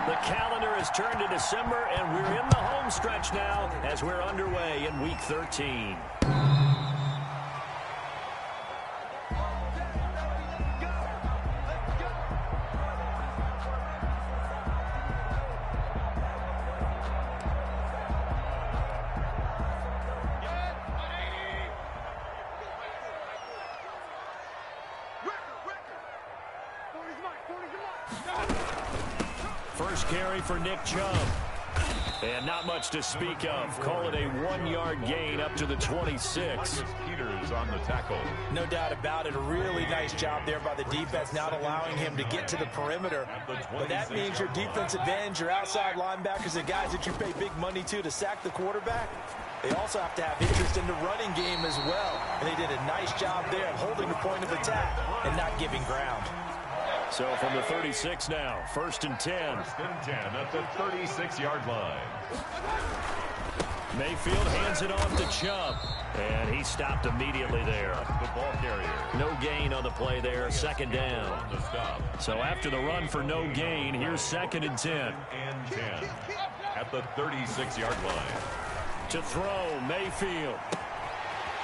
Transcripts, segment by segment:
The calendar has turned to December, and we're in the home stretch now as we're underway in Week 13. First carry for Nick Chubb. And not much to speak of. Call it a 1-yard gain up to the 26. Peters on the tackle. No doubt about it. A really nice job there by the defense, not allowing him to get to the perimeter. But that means your defensive ends, your outside linebackers, the guys that you pay big money to sack the quarterback, they also have to have interest in the running game as well. And they did a nice job there of holding the point of attack and not giving ground. So from the 36 now, 1st and 10. 1st and 10 at the 36-yard line. Mayfield hands it off to Chubb. And he stopped immediately there. The ball carrier. No gain on the play there, 2nd down. The stop. So after the run for no gain, here's 2nd and 10. And 10 at the 36-yard line. To throw, Mayfield.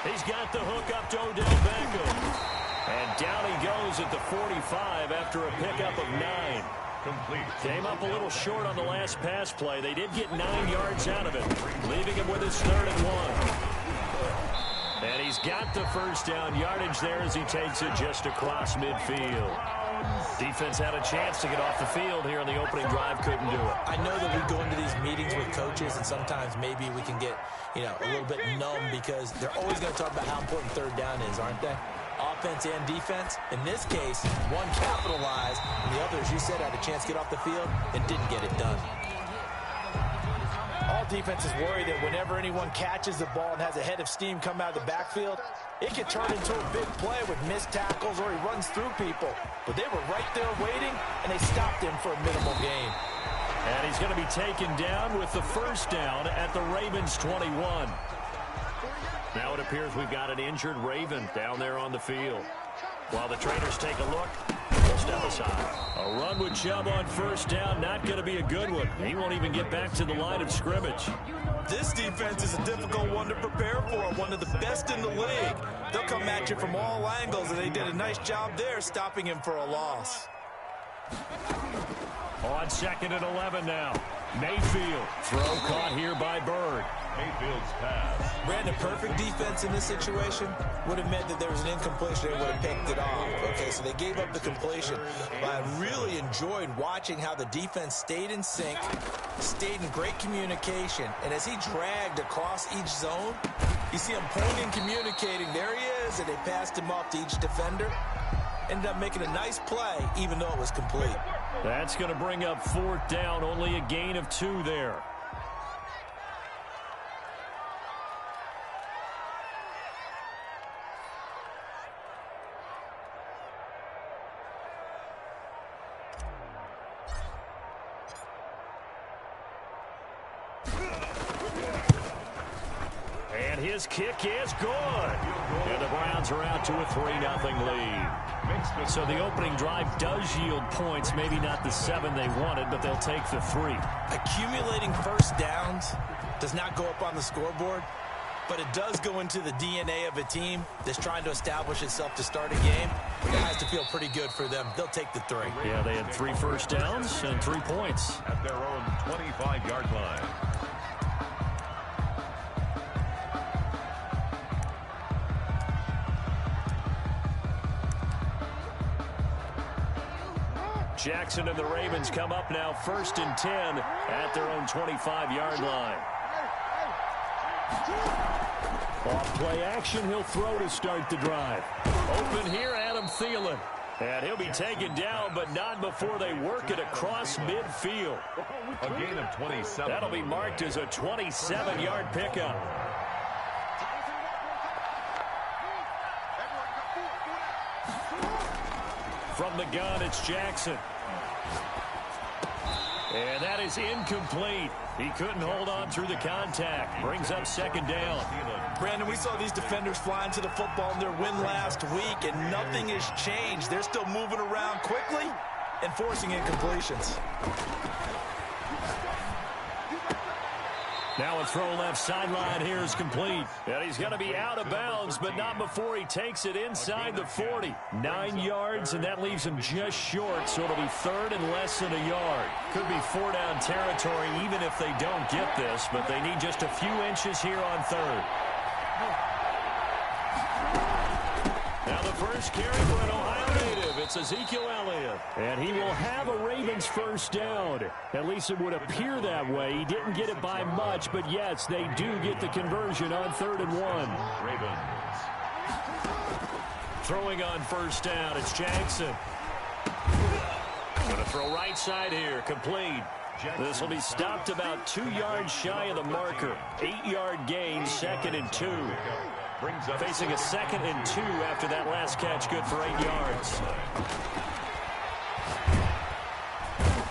He's got the hook up to Odell Beckham. And down he goes at the 45 after a pickup of 9. Complete. Came up a little short on the last pass play. They did get 9 yards out of it, leaving him with his 3rd and 1. And he's got the first down yardage there as he takes it just across midfield. Defense had a chance to get off the field here in the opening drive, couldn't do it. I know that we go into these meetings with coaches, and sometimes maybe we can get, a little bit numb because they're always going to talk about how important 3rd down is, aren't they? Offense and defense. In this case, one capitalized, and the other, as you said, had a chance to get off the field and didn't get it done. All defenses worry that whenever anyone catches the ball and has a head of steam come out of the backfield, it can turn into a big play with missed tackles or he runs through people. But they were right there waiting, and they stopped him for a minimal gain. And he's going to be taken down with the first down at the Ravens 21. Now it appears we've got an injured Raven down there on the field. While the trainers take a look, we'll step aside. A run with Chubb on first down, not going to be a good one. He won't even get back to the line of scrimmage. This defense is a difficult one to prepare for, one of the best in the league. They'll come at you from all angles, and they did a nice job there stopping him for a loss. On 2nd and 11 now. Mayfield, throw caught here by Bird. Mayfield's pass. Brandon, perfect defense in this situation would have meant that there was an incompletion. They would have picked it off. Okay, so they gave up the completion. But I really enjoyed watching how the defense stayed in sync, stayed in great communication. And as he dragged across each zone, you see him pointing, communicating. There he is, and they passed him off to each defender. Ended up making a nice play, even though it was complete. That's going to bring up 4th down, only a gain of 2 there. And his kick is good. And the Browns are out to a 3-0 lead. So the opening drive does yield points, maybe not the 7 they wanted, but they'll take the 3. Accumulating first downs does not go up on the scoreboard, but it does go into the DNA of a team that's trying to establish itself to start a game. It has to feel pretty good for them. They'll take the 3. Yeah, they had 3 first downs and 3 points. At their own 25-yard line. Jackson and the Ravens come up now 1st and 10 at their own 25-yard line. Off play action, he'll throw to start the drive. Open here, Adam Thielen. And he'll be taken down, but not before they work it across midfield. A gain of 27. That'll be marked as a 27-yard pickup. From the gun, it's Jackson. And that is incomplete. He couldn't hold on through the contact. Brings up 2nd down. Brandon, we saw these defenders fly into the football in their win last week, and nothing has changed. They're still moving around quickly, and forcing incompletions. Now a throw left sideline here is complete. And he's going to be out of bounds, but not before he takes it inside the 40. 9 yards, and that leaves him just short, so it'll be third and less than a yard. Could be 4-down territory even if they don't get this, but they need just a few inches here on third. Now the first carry for an Ohio native. It's Ezekiel Elliott. And he will have a Ravens first down. At least it would appear that way. He didn't get it by much, but yes, they do get the conversion on 3rd and 1. Ravens. Throwing on first down, it's Jackson. Going to throw right side here, complete. This will be stopped about 2 yards shy of the marker. 8-yard gain, 2nd and 2. Facing a 2nd and 2 after that last catch, good for 8 yards.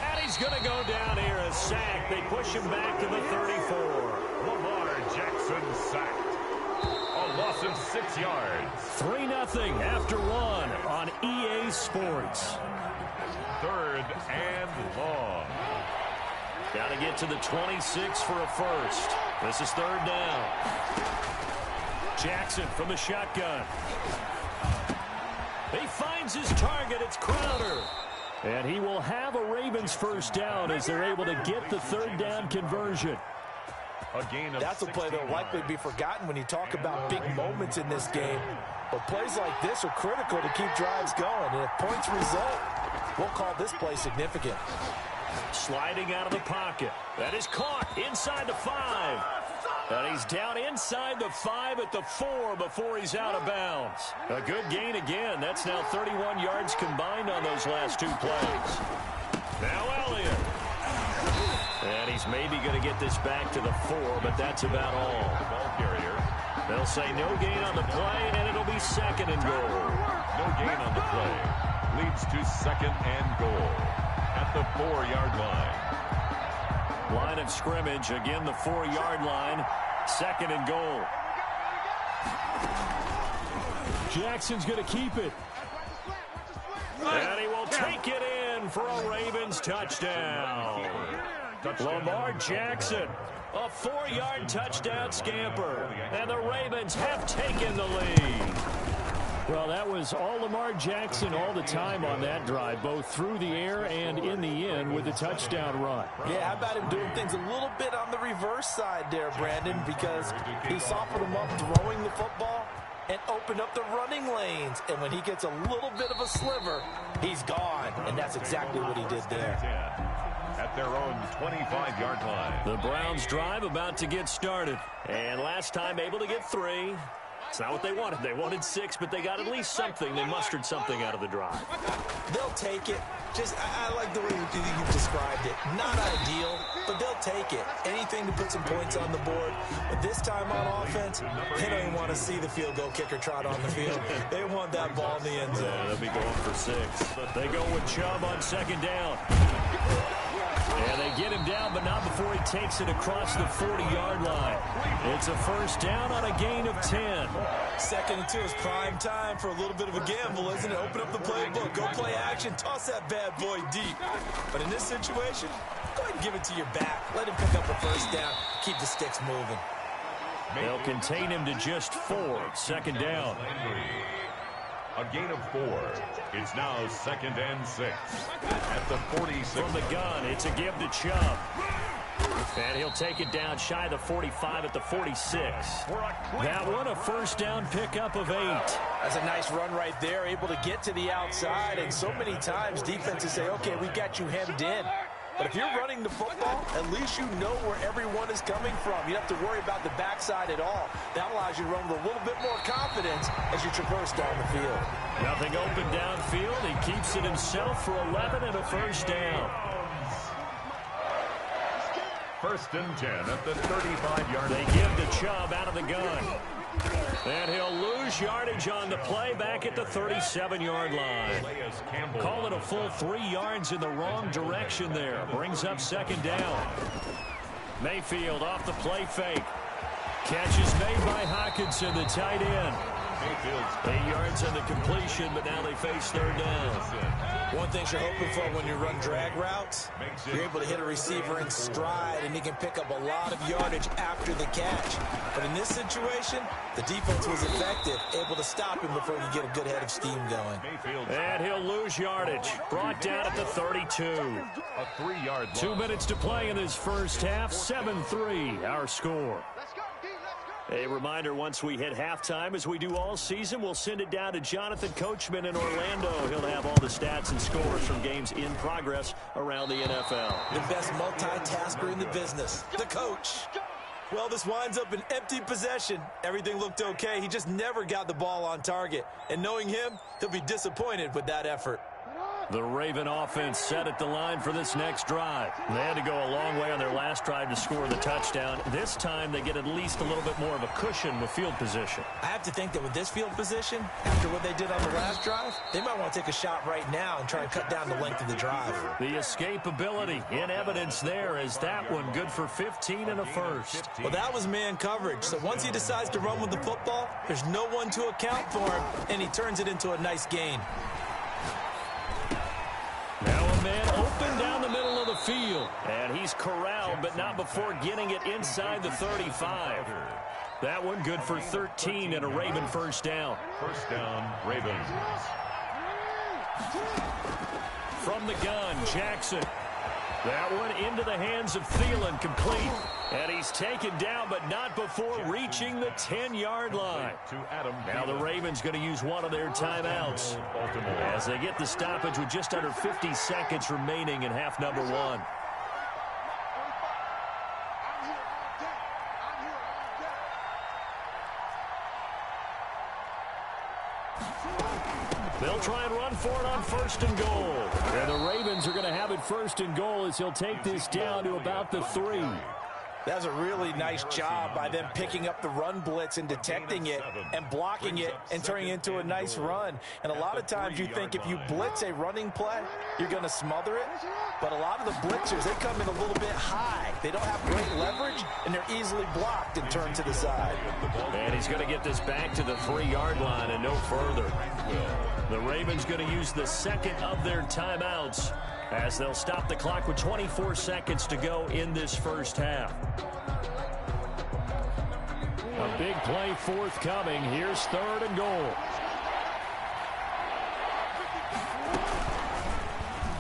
And he's going to go down here, a sack. They push him back to the 34. Lamar Jackson sacked. A loss of 6 yards. 3-0 after 1 on EA Sports. 3rd and long. Got to get to the 26 for a first. This is 3rd down. Jackson from the shotgun. He finds his target. It's Crowder. And he will have a Ravens first down as they're able to get the 3rd down conversion. That's a play that will likely be forgotten when you talk about big moments in this game. But plays like this are critical to keep drives going. And if points result, we'll call this play significant. Sliding out of the pocket. That is caught inside the 5. And he's down inside the 5 at the 4 before he's out of bounds. A good gain again. That's now 31 yards combined on those last 2 plays. Now Elliott. And he's maybe going to get this back to the 4, but that's about all. Ball carrier. They'll say no gain on the play, and it'll be 2nd and goal. No gain on the play. Leads to 2nd and goal at the 4-yard line. Line of scrimmage, again the 4-yard line. 2nd and goal. Jackson's going to keep it. And he will take it in for a Ravens touchdown. Lamar Jackson, a 4-yard touchdown scamper. And the Ravens have taken the lead. Well, that was all Lamar Jackson all the time on that drive, both through the air and in the end with the touchdown run. Yeah, how about him doing things a little bit on the reverse side there, Brandon, because he softened him up throwing the football and opened up the running lanes. And when he gets a little bit of a sliver, he's gone. And that's exactly what he did there. At their own 25-yard line. The Browns drive about to get started. And last time able to get 3. It's not what they wanted. They wanted 6, but they got at least something. They mustered something out of the drive. They'll take it. I like the way you've described it. Not ideal, but they'll take it. Anything to put some points on the board. But this time on offense, they don't even want to see the field goal kicker trot on the field. They want that ball in the end zone. Yeah, they'll be going for 6. They go with Chubb on 2nd down. And they get him down, but not before he takes it across the 40-yard line. It's a first down on a gain of 10. 2nd and 2 is prime time for a little bit of a gamble, isn't it? Open up the playbook, go play action, toss that bad boy deep. But in this situation, go ahead and give it to your back. Let him pick up a first down, keep the sticks moving. They'll contain him to just 4. 2nd down. A gain of 4. It's now 2nd and 6. At the 46. From the gun, it's a give to Chubb. And he'll take it down shy of the 45 at the 46. That one, a first down pickup of 8. That's a nice run right there, able to get to the outside. And so many times defenses say, okay, we got you hemmed in. But if you're running the football, at least you know where everyone is coming from. You don't have to worry about the backside at all. That allows you to run with a little bit more confidence as you traverse down the field. Nothing open downfield. He keeps it himself for 11 and a first down. 1st and 10 at the 35-yard line. They give to Chubb out of the gun. And he'll lose yardage on the play back at the 37-yard line. Call it a full 3 yards in the wrong direction there. Brings up 2nd down. Mayfield off the play fake. Catch is made by Hockenson, the tight end. 8 yards on the completion, but now they face third down. One thing you're hoping for when you run drag routes, you're able to hit a receiver in stride, and he can pick up a lot of yardage after the catch. But in this situation, the defense was effective, able to stop him before he could get a good head of steam going. And he'll lose yardage. Brought down at the 32. A 3-yard loss. 2 minutes to play in this first half. 7-3, our score. A reminder, once we hit halftime, as we do all season, we'll send it down to Jonathan Coachman in Orlando. He'll have all the stats and scores from games in progress around the NFL. The best multitasker in the business, the coach. Well, this winds up an empty possession. Everything looked okay. He just never got the ball on target. And knowing him, he'll be disappointed with that effort. The Raven offense set at the line for this next drive. They had to go a long way on their last drive to score the touchdown. This time they get at least a little bit more of a cushion with field position. I have to think that with this field position, after what they did on the last drive, they might want to take a shot right now and try and cut down the length of the drive. The escapability in evidence there is that one good for 15 and a first. Well, that was man coverage. So once he decides to run with the football, there's no one to account for him, and he turns it into a nice gain. Now a man open down the middle of the field. And he's corralled, but not before getting it inside the 35. That one good for 13 and a Raven first down. First down, Ravens. From the gun, Jackson. That one into the hands of Thielen, complete. And he's taken down, but not before reaching the 10-yard line. Now the Ravens going to use one of their timeouts as they get the stoppage with just under 50 seconds remaining in half number one. They'll try and run for it on first and goal. And the Ravens are going to have it first and goal as he'll take this down to about the 3. That's a really nice job by them picking up the run blitz and detecting it and blocking it and turning it into a nice run. And a lot of times you think if you blitz a running play, you're going to smother it. But a lot of the blitzers, they come in a little bit high. They don't have great leverage, and they're easily blocked and turned to the side. And he's going to get this back to the 3-yard line and no further. The Ravens going to use the second of their timeouts as they'll stop the clock with 24 seconds to go in this first half. A big play forthcoming. Here's third and goal.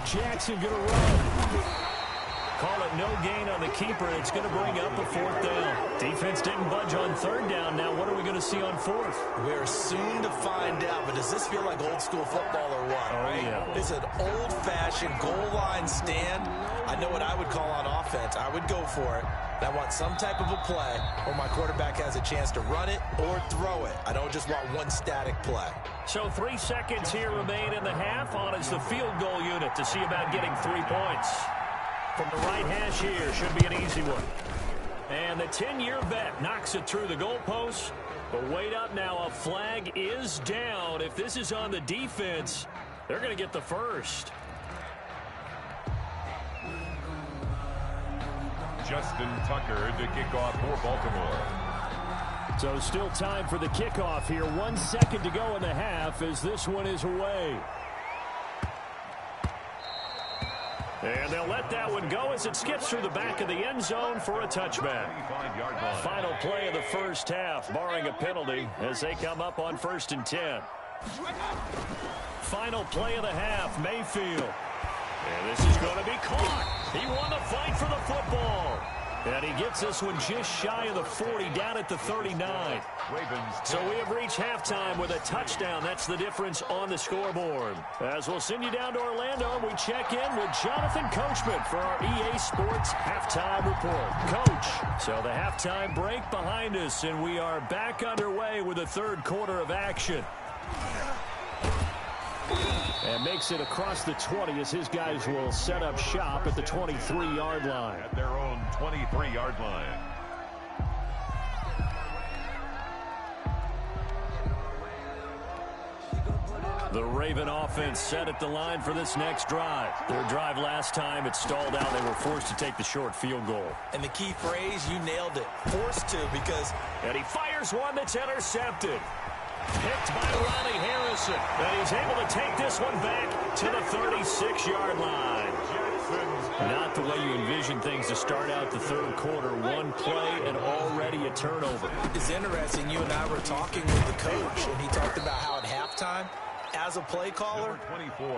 Jackson going to run. Call it no gain on the keeper. It's going to bring up a fourth down. Defense didn't budge on third down. Now what are we going to see on fourth? We're soon to find out, but does this feel like old school football or what? Oh, yeah. It's an old-fashioned goal line stand. I know what I would call on offense. I would go for it. And I want some type of a play where my quarterback has a chance to run it or throw it. I don't just want one static play. So 3 seconds here remain in the half. On is the field goal unit to see about getting 3 points. From the right hash here, should be an easy one. And the 10-year vet knocks it through the goalpost. But wait up now, a flag is down. If this is on the defense, they're going to get the first. Justin Tucker to kick off for Baltimore. So still time for the kickoff here. 1 second to go in the half as this one is away. And they'll let that one go as it skips through the back of the end zone for a touchback. Final play of the first half, barring a penalty, as they come up on 1st and 10. Final play of the half, Mayfield. And this is going to be caught. He won the fight for the football. And he gets this one just shy of the 40, down at the 39. So we have reached halftime with a touchdown. That's the difference on the scoreboard. As we'll send you down to Orlando, and we check in with Jonathan Coachman for our EA Sports Halftime Report. Coach, so the halftime break behind us, and we are back underway with the third quarter of action. And makes it across the 20 as his guys will set up shop at the 23-yard line. At their own 23-yard line. The Raven offense set at the line for this next drive. Their drive last time, it stalled out. They were forced to take the short field goal. And the key phrase, you nailed it. Forced to, because... And he fires one that's intercepted. Picked by Ronnie Harrison. And he's able to take this one back to the 36-yard line. Not the way you envision things to start out the third quarter. One play and already a turnover. It's interesting. You and I were talking with the coach, and he talked about how at halftime, as a play caller,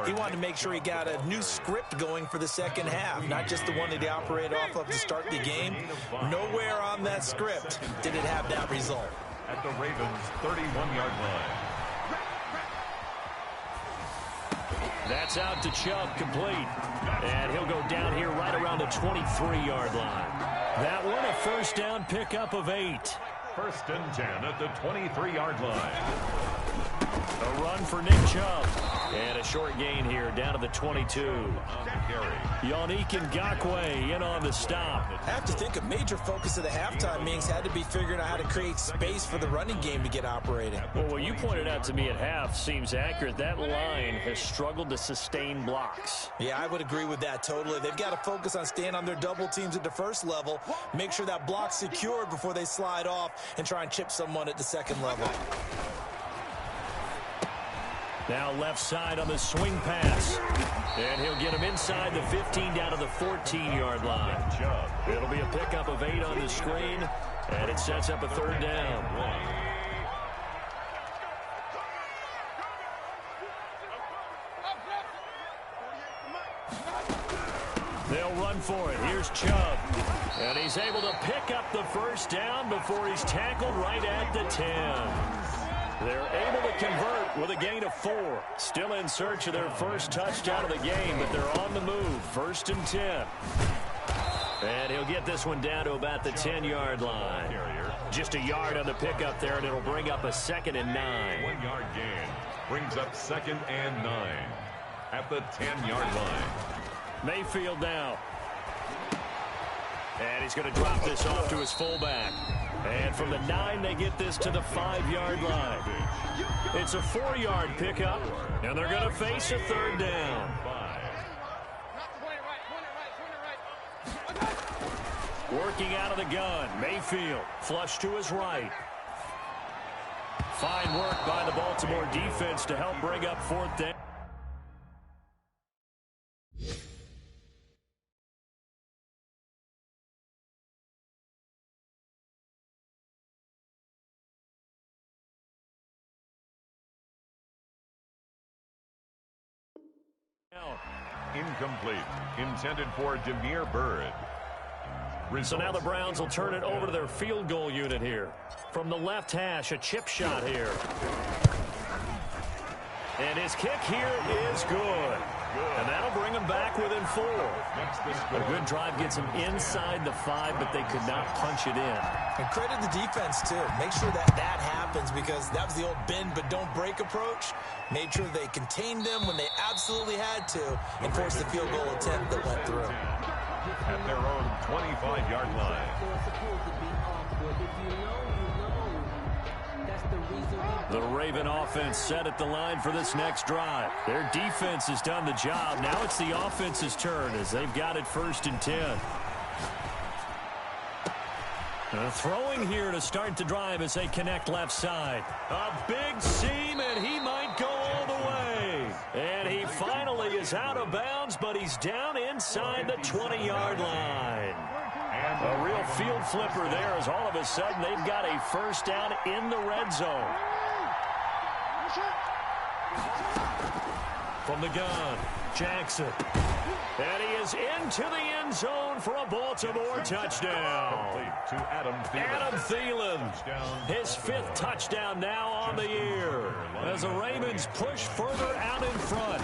he wanted to make sure he got a new script going for the second half, not just the one that he operated off of to start the game. Nowhere on that script did it have that result. At the Ravens' 31-yard line. That's out to Chubb, complete. And he'll go down here right around the 23-yard line. That one, a first down pickup of 8. First and 10 at the 23-yard line. A run for Nick Chubb. And a short gain here down to the 22. Yannick Ngakoue in on the stop. I have to think a major focus of the halftime meetings had to be figuring out how to create space for the running game to get operating. Well, what you pointed out to me at half seems accurate. That line has struggled to sustain blocks. Yeah, I would agree with that totally. They've got to focus on staying on their double teams at the first level, make sure that block's secured before they slide off and try and chip someone at the second level. Now left side on the swing pass. And he'll get him inside the 15 down to the 14-yard line. It'll be a pickup of 8 on the screen, and it sets up a third down. They'll run for it. Here's Chubb. And he's able to pick up the first down before he's tackled right at the 10. They're able to convert with a gain of 4. Still in search of their first touchdown of the game, but they're on the move. First and 10. And he'll get this one down to about the 10-yard line. Just a yard on the pickup there, and it'll bring up a 2nd and 9. 1-yard gain brings up 2nd and 9 at the 10-yard line. Mayfield now. And he's going to drop this off to his fullback. And from the 9, they get this to the 5-yard line. It's a 4-yard pickup, and they're going to face a third down. Working out of the gun, Mayfield, flush to his right. Fine work by the Baltimore defense to help bring up 4th down. Incomplete. Intended for Damiere Byrd. So now the Browns will turn it over to their field goal unit here. From the left hash, a chip shot here. And his kick here is good. And that'll bring him back within 4. A good drive gets him inside the 5, but they could not punch it in. And credit the defense, too. Make sure that happens, because that was the old bend but don't break approach. Made sure they contained them when they absolutely had to and forced the field goal attempt that went through. At their own 25-yard line. The Raven offense set at the line for this next drive. Their defense has done the job. Now it's the offense's turn as they've got it 1st and 10. Throwing here to start the drive as they connect left side. A big seam, and he might go all the way. And he finally is out of bounds, but he's down inside the 20-yard line. A real field flipper there, as all of a sudden they've got a first down in the red zone. From the gun, Jackson. And he is into the end zone for a Baltimore touchdown. To Adam Thielen. Adam Thielen, his 5th touchdown now on the year, as the Ravens push further out in front.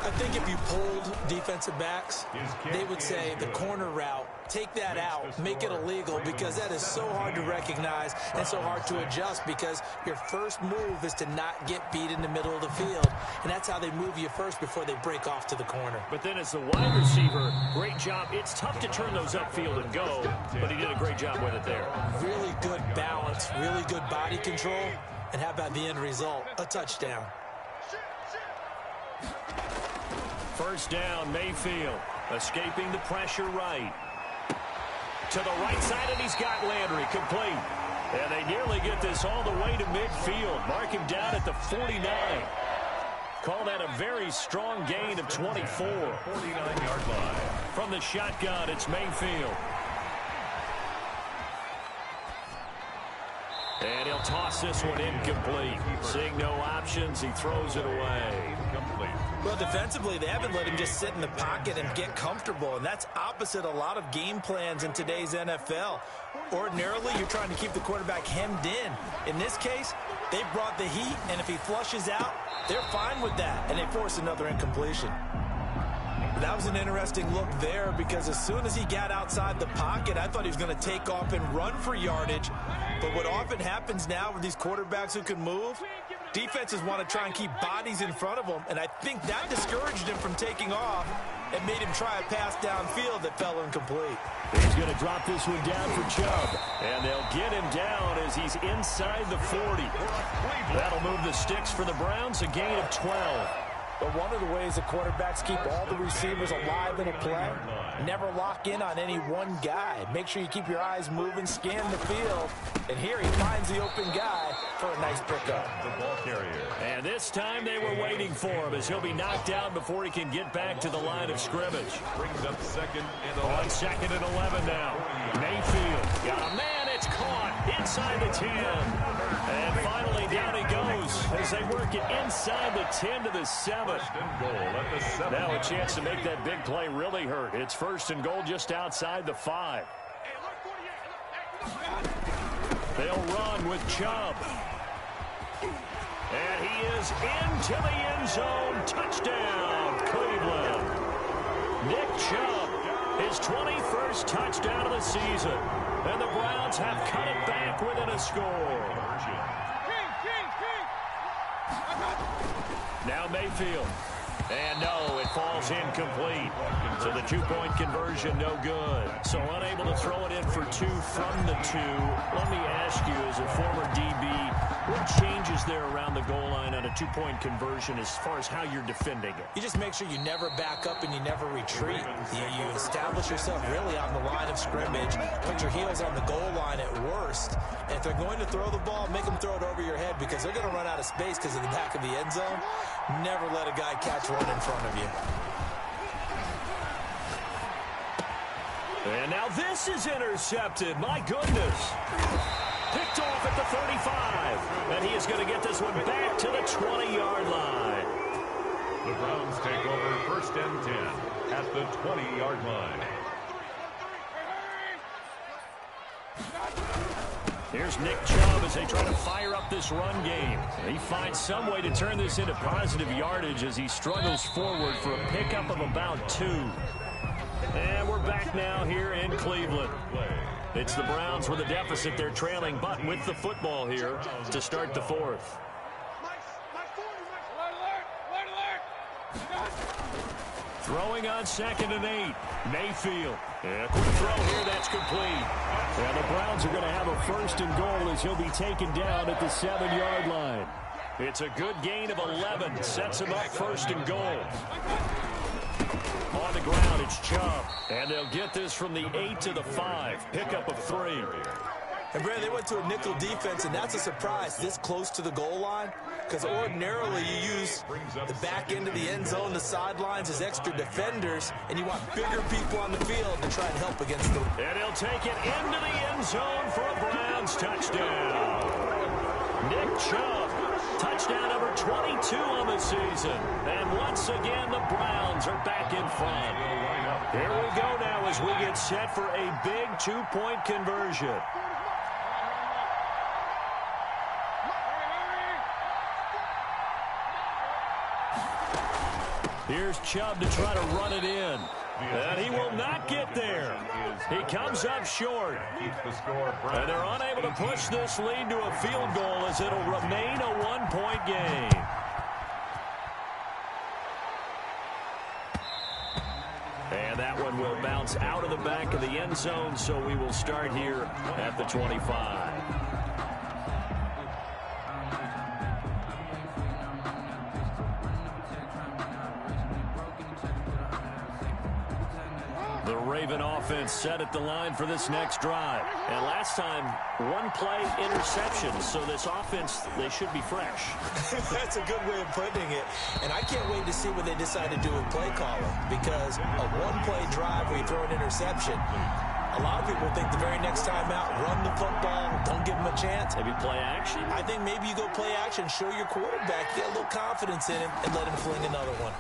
I think if you polled defensive backs, they would say the corner route, take that out, make it illegal, because that is so hard to recognize and so hard to adjust, because your first move is to not get beat in the middle of the field. And that's how they move you first before they break off to the corner. But then as the wide receiver, great job. It's tough to turn those upfield and go, but he did a great job with it there. Really good balance, really good body control, and how about the end result? A touchdown. First down, Mayfield, escaping the pressure right. To the right side, and he's got Landry, complete. And they nearly get this all the way to midfield. Mark him down at the 49. Call that a very strong gain of 24. 49-yard line. From the shotgun, it's Mayfield. And he'll toss this one incomplete. Seeing no options, he throws it away. Complete. Well, defensively, they haven't let him just sit in the pocket and get comfortable, and that's opposite a lot of game plans in today's NFL. Ordinarily, you're trying to keep the quarterback hemmed in. In this case, they brought the heat, and if he flushes out, they're fine with that, and they force another incompletion. That was an interesting look there because as soon as he got outside the pocket, I thought he was going to take off and run for yardage. But what often happens now with these quarterbacks who can move, defenses want to try and keep bodies in front of them, and I think that discouraged him from taking off and made him try a pass downfield that fell incomplete. He's going to drop this one down for Chubb, and they'll get him down as he's inside the 40. That'll move the sticks for the Browns, a gain of 12. But one of the ways the quarterbacks keep all the receivers alive in a play, never lock in on any one guy. Make sure you keep your eyes moving, scan the field, and here he finds the open guy for a nice pickup. The ball carrier. And this time they were waiting for him as he'll be knocked down before he can get back to the line of scrimmage. Brings up second and 11. On second and 11 now. Mayfield got a man. It's caught inside the 10. And finally down he goes as they work it inside the 10 to the 7. First and goal at the 7. Now a chance to make that big play really hurt. It's first and goal just outside the 5. They'll run with Chubb. And he is into the end zone. Touchdown, Cleveland. Nick Chubb, his 21st touchdown of the season. And the Browns have cut it back within a score. Now Mayfield. And no, it falls incomplete. So the two-point conversion, no good. So unable to throw it in for two from the 2. Let me ask you, as a former DB, what changes there around the goal line on a two-point conversion as far as how you're defending it? You just make sure you never back up and you never retreat. You establish yourself really on the line of scrimmage, put your heels on the goal line at worst, and if they're going to throw the ball, make them throw it over your head because they're going to run out of space because of the back of the end zone. Never let a guy catch one in front of you. And now this is intercepted. My goodness. Picked off at the 35. And he is going to get this one back to the 20-yard line. The Browns take over first and 10 at the 20-yard line. Here's Nick Chubb as they try to fire up this run game. He finds some way to turn this into positive yardage as he struggles forward for a pickup of about 2. And we're back now here in Cleveland. It's the Browns with a deficit. They're trailing, but with the football here to start the 4th. Throwing on second and 8. Mayfield. And a quick throw here. That's complete. And the Browns are going to have a first and goal as he'll be taken down at the 7-yard line. It's a good gain of 11. Sets him up first and goal. On the ground, it's Chubb. And they'll get this from the 8 to the 5. Pickup of 3. And, Brad, they went to a nickel defense, and that's a surprise this close to the goal line because ordinarily you use the back end of the end zone, the sidelines as extra defenders, and you want bigger people on the field to try and help against them. And he'll take it into the end zone for a Browns touchdown. Nick Chubb, touchdown number 22 on the season. And once again, the Browns are back in front. Here we go now as we get set for a big two-point conversion. Here's Chubb to try to run it in. And he will not get there. He comes up short. And they're unable to push this lead to a field goal as it'll remain a one-point game. And that one will bounce out of the back of the end zone, so we will start here at the 25. The Raven offense set at the line for this next drive. And last time, one play interception. So this offense, they should be fresh. That's a good way of putting it. And I can't wait to see what they decide to do with play calling. Because a one-play drive where you throw an interception, a lot of people think the very next time out, run the football, don't give them a chance. Maybe play action? I think maybe you go play action, show your quarterback, get a little confidence in him, and let him fling another one.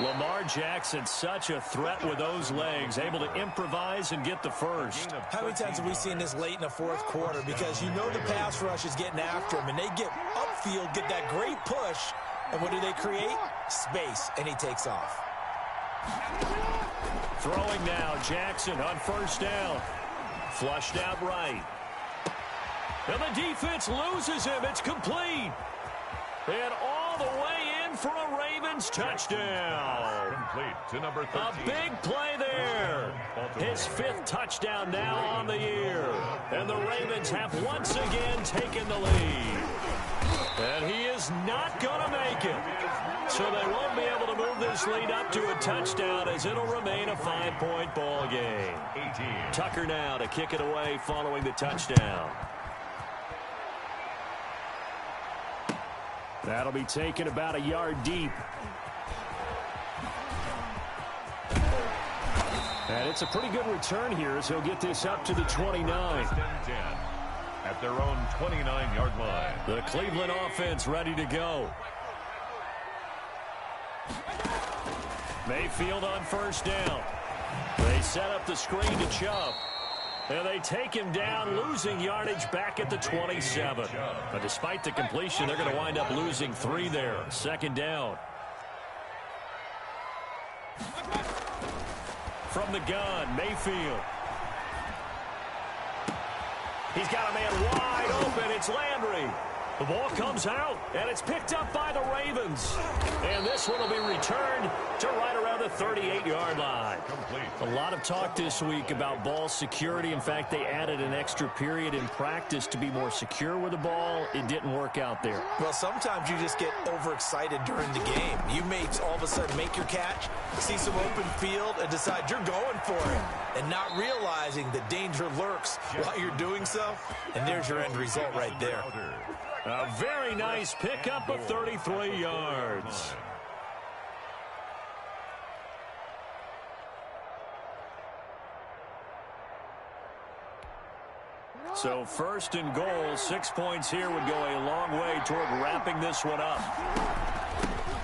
Lamar Jackson, such a threat with those legs, able to improvise and get the first. How many times have we seen this late in the fourth quarter? Because you know the pass rush is getting after him, and they get upfield, get that great push, and what do they create? Space, and he takes off. Throwing now, Jackson on first down. Flushed out right. And the defense loses him. It's complete. And all the way in for a Ravens touchdown. Complete to number 13. A big play there. His 5th touchdown now on the year. And the Ravens have once again taken the lead. And he is not going to make it. So they won't be able to move this lead up to a touchdown as it'll remain a 5-point ball game. 18. Tucker now to kick it away following the touchdown. That'll be taken about a yard deep. And it's a pretty good return here as he'll get this up to the 29. 10 at their own 29-yard line. The Cleveland offense ready to go. Mayfield on first down. They set up the screen to Chubb. And they take him down, losing yardage back at the 27. But despite the completion, they're going to wind up losing 3 there. Second down. From the gun, Mayfield. He's got a man wide open. It's Landry. The ball comes out, and it's picked up by the Ravens. And this one will be returned to right around the 38-yard line. A lot of talk this week about ball security. In fact, they added an extra period in practice to be more secure with the ball. It didn't work out there. Well, sometimes you just get overexcited during the game. You may all of a sudden make your catch, see some open field, and decide you're going for it, and not realizing the danger lurks while you're doing so. And there's your end result right there. A very nice pickup of 33 yards. So first and goal, 6 points here would go a long way toward wrapping this one up.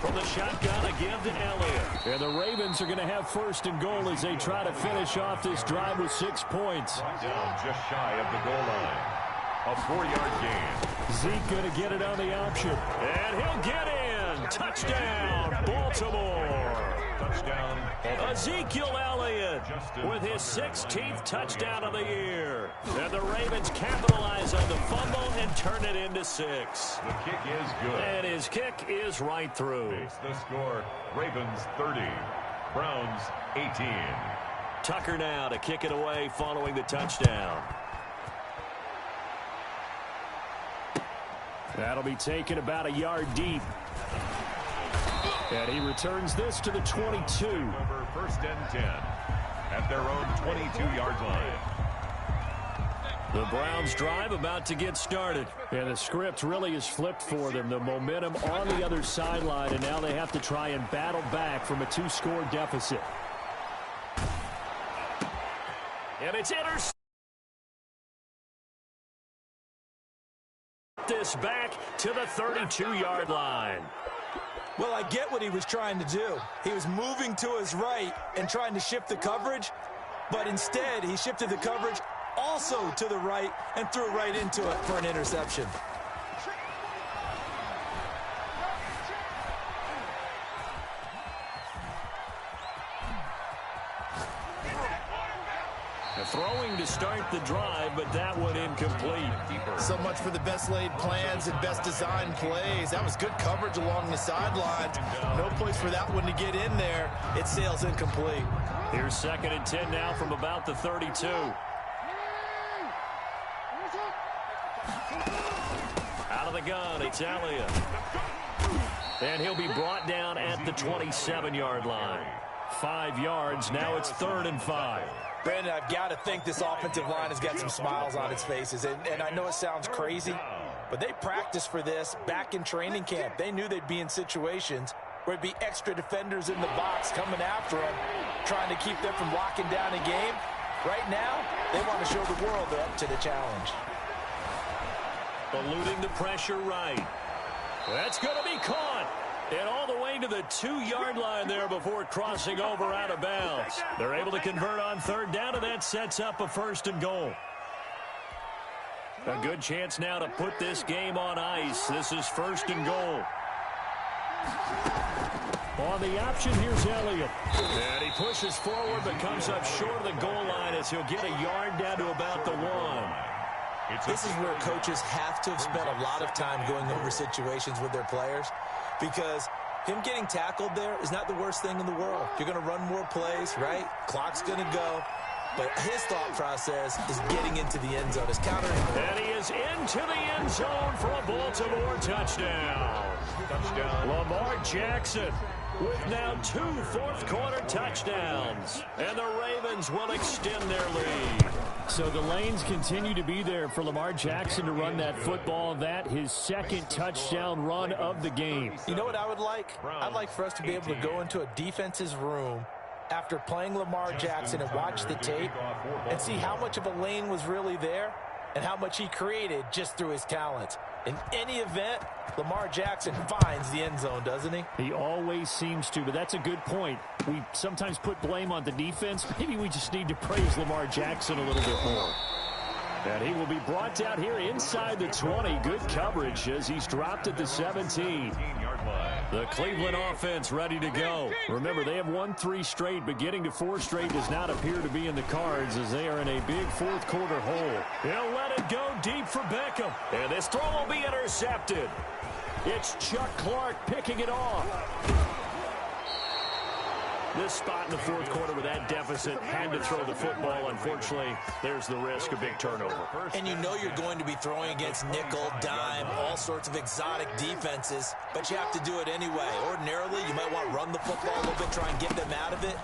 From the shotgun, a give to Elliott. And the Ravens are going to have first and goal as they try to finish off this drive with 6 points. Down just shy of the goal line. A 4-yard gain. Zeke going to get it on the option. And he'll get in. Touchdown, Baltimore. Touchdown, Baltimore. Ezekiel Elliott with his 16th touchdown of the year. And the Ravens capitalize on the fumble and turn it into 6. The kick is good. And his kick is right through. Makes the score, Ravens 30, Browns 18. Tucker now to kick it away following the touchdown. That'll be taken about a yard deep. And he returns this to the 22. Over first and 10 at their own 22-yard line. The Browns drive about to get started. And the script really is flipped for them. The momentum on the other sideline, and now they have to try and battle back from a 2-score deficit. And it's intercepted. This back to the 32-yard line. Well, I get what he was trying to do. He was moving to his right and trying to shift the coverage, but instead he shifted the coverage also to the right and threw right into it for an interception. Throwing to start the drive, but that one incomplete. So much for the best laid plans and best designed plays. That was good coverage along the sidelines. No place for that one to get in there. It sails incomplete. Here's 2nd and 10 now from about the 32. Out of the gun, it's Elliott. And he'll be brought down at the 27-yard line. 5 yards. Now it's 3rd and 5. Brandon, I've got to think this offensive line has got some smiles on its faces. And I know it sounds crazy, but they practiced for this back in training camp. They knew they'd be in situations where it'd be extra defenders in the box coming after them, trying to keep them from locking down a game. Right now, they want to show the world they're up to the challenge. Eluding the pressure right. That's going to be caught. And all the way to the 2-yard line there before crossing over out of bounds. They're able to convert on 3rd down, and that sets up a 1st and goal. A good chance now to put this game on ice. This is 1st and goal. On the option, here's Elliott. And he pushes forward but comes up short of the goal line as he'll get a yard down to about the 1. This is where coaches have to have spent a lot of time going over situations with their players, because him getting tackled there is not the worst thing in the world. You're going to run more plays, right? Clock's going to go. But his thought process is getting into the end zone. Is countering. And he is into the end zone for a Baltimore touchdown. Lamar Jackson with now 2 fourth-quarter touchdowns. And the Ravens will extend their lead. So the lanes continue to be there for Lamar Jackson to run that football. That his 2nd touchdown run of the game. You know what I would like? I'd like for us to be able to go into a defense's room after playing Lamar Jackson and watch the tape and see how much of a lane was really there and how much he created just through his talents. In any event, Lamar Jackson finds the end zone, doesn't he? He always seems to, but that's a good point. We sometimes put blame on the defense. Maybe we just need to praise Lamar Jackson a little bit more. And he will be brought down here inside the 20. Good coverage as he's dropped at the 17. The Cleveland offense ready to go. Remember, they have won 3 straight, but getting to 4 straight does not appear to be in the cards as they are in a big fourth-quarter hole. He'll let it go deep for Beckham. And this throw will be intercepted. It's Chuck Clark picking it off. This spot in the fourth quarter with that deficit had to throw the football. Unfortunately, there's the risk of big turnover. And you know you're going to be throwing against nickel, dime, all sorts of exotic defenses, but you have to do it anyway. Ordinarily, you might want to run the football a little bit, try and get them out of it.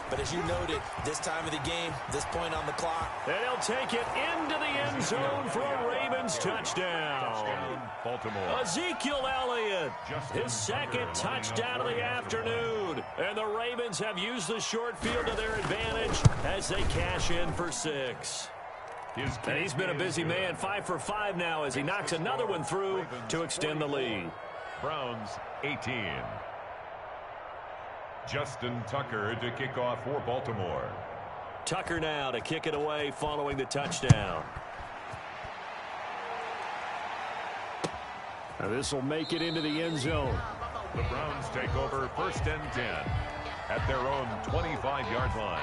But as you noted, this time of the game, this point on the clock. And he'll take it into the end zone for a Ravens touchdown. Baltimore. Ezekiel Elliott, his 2nd touchdown of the afternoon. And the Ravens have used the short field to their advantage as they cash in for 6. And he's been a busy man, 5 for 5 now as he knocks another one through to extend the lead. Browns 18. Justin Tucker to kick off for Baltimore. Tucker now to kick it away following the touchdown. Now this will make it into the end zone. The Browns take over 1st and 10 at their own 25-yard line.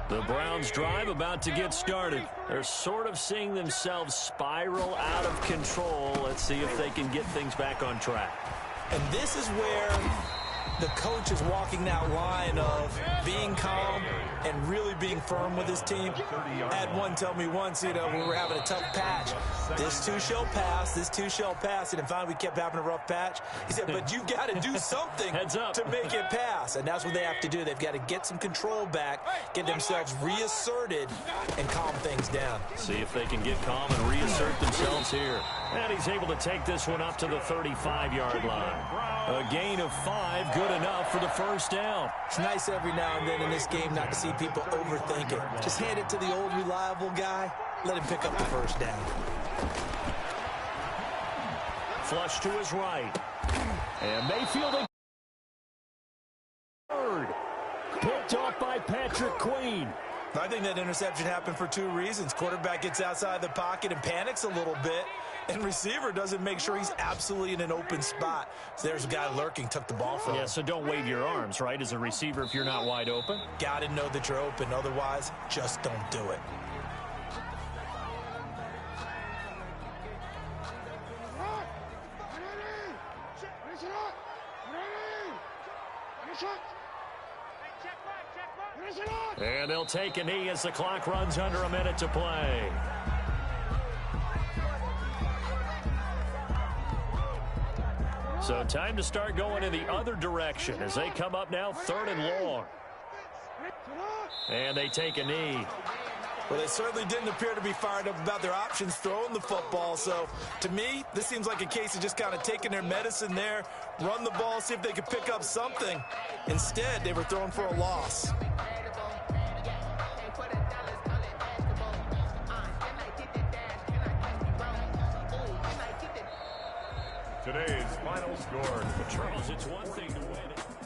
The Browns drive about to get started. They're sort of seeing themselves spiral out of control. Let's see if they can get things back on track. And this is where the coach is walking that line of being calm and really being firm with his team. I had one tell me once, when we were having a tough patch, this too shall pass, this too shall pass. And finally we kept having a rough patch. He said, but you got to do something to make it pass. And that's what they have to do. They've got to get some control back, get themselves reasserted, and calm things down. See if they can get calm and reassert themselves here. And he's able to take this one up to the 35-yard line. A gain of 5, good enough for the 1st down. It's nice every now and then in this game not to see people overthink it. Just hand it to the old reliable guy. Let him pick up the 1st down. Flush to his right. And Mayfield third. Picked off by Patrick Queen. I think that interception happened for 2 reasons. Quarterback gets outside the pocket and panics a little bit, and receiver doesn't make sure he's absolutely in an open spot. So there's a guy lurking, took the ball from him. Yeah, so don't wave your arms, right, as a receiver if you're not wide open. Got to know that you're open. Otherwise, just don't do it. Shot. And they'll take a knee as the clock runs under a minute to play. So time to start going in the other direction as they come up now 3rd and long. And they take a knee. Well, they certainly didn't appear to be fired up about their options throwing the football. So, to me, this seems like a case of just kind of taking their medicine there, run the ball, see if they could pick up something. Instead, they were throwing for a loss. Today's final score. Charles, it's one thing to win it.